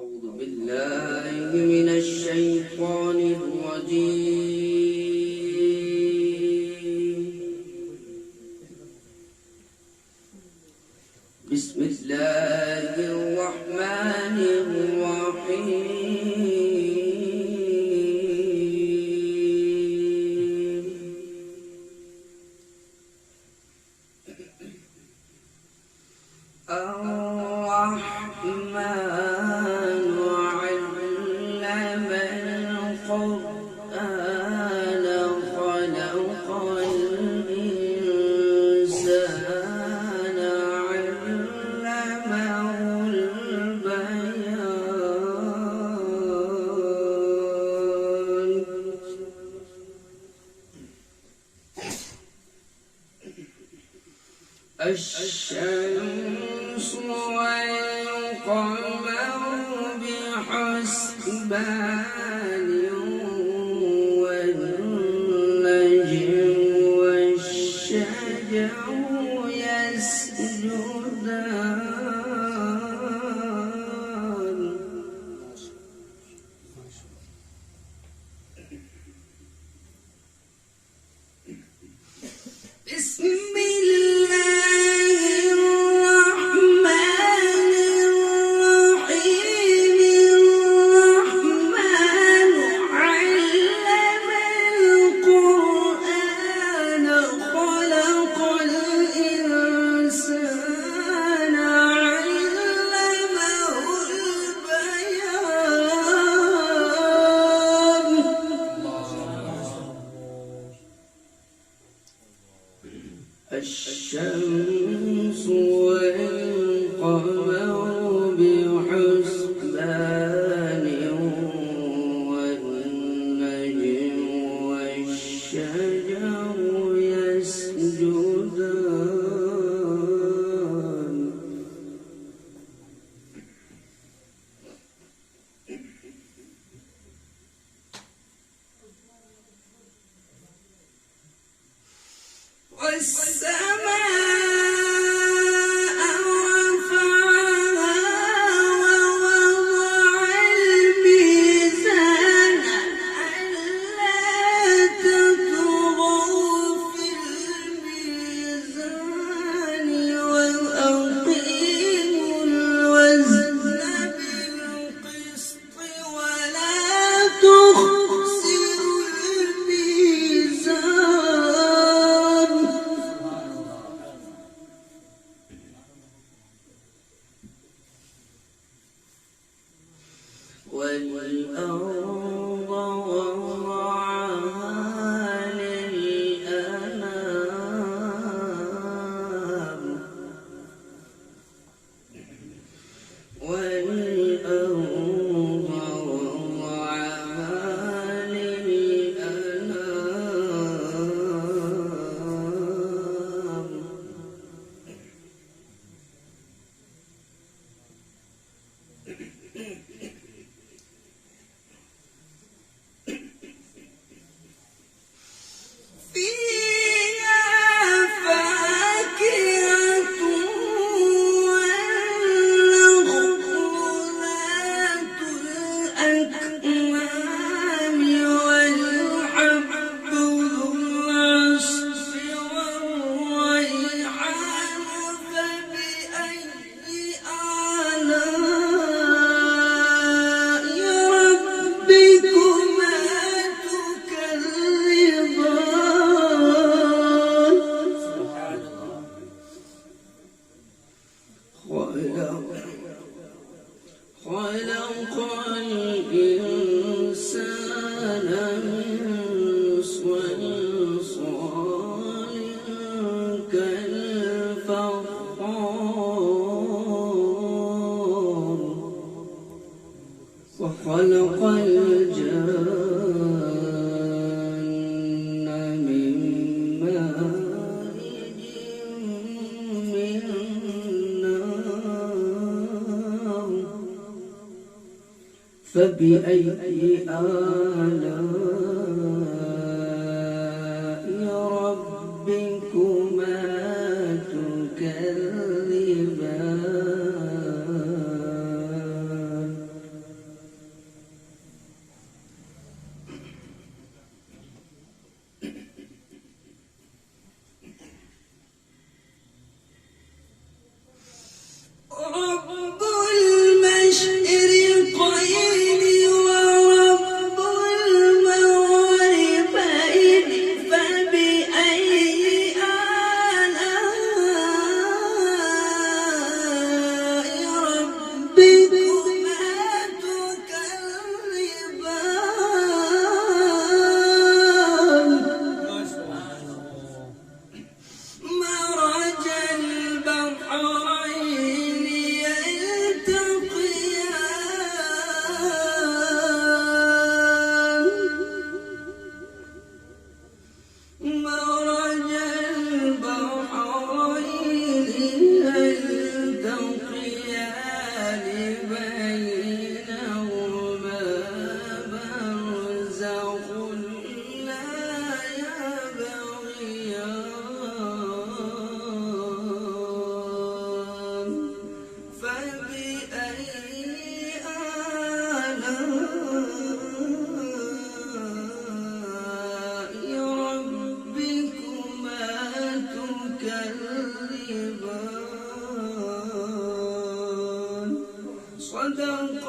أعوذ بالله من الشيطان الرجيم. بسم الله الرحمن الرحيم. الرحمن علم القرآن خلق الإنسان علمه البيان. الشمس والقمر بحسبان والنجم والشجر يسجدان. بسم الشمس والقمر بحسبان والنجم والشجر يسجدان. والسماء رفعها ووضع الميزان ألا تطغوا في الميزان وأقيموا الوزن بالقسط ولا تخسروا الميزان. والأرض وضعها للأنام. والأرض وضعها للأنام. فيها فاكهة والنخل ذات الأكمام والحب ذو العصف والريحان. فبأي آلاء ربكما تكذبان. خلق الإنسان من صلصال كالفخار. وخلق الجن من مارج من نار. فبأي آلاء ربكما تكذبان. العيبان صدق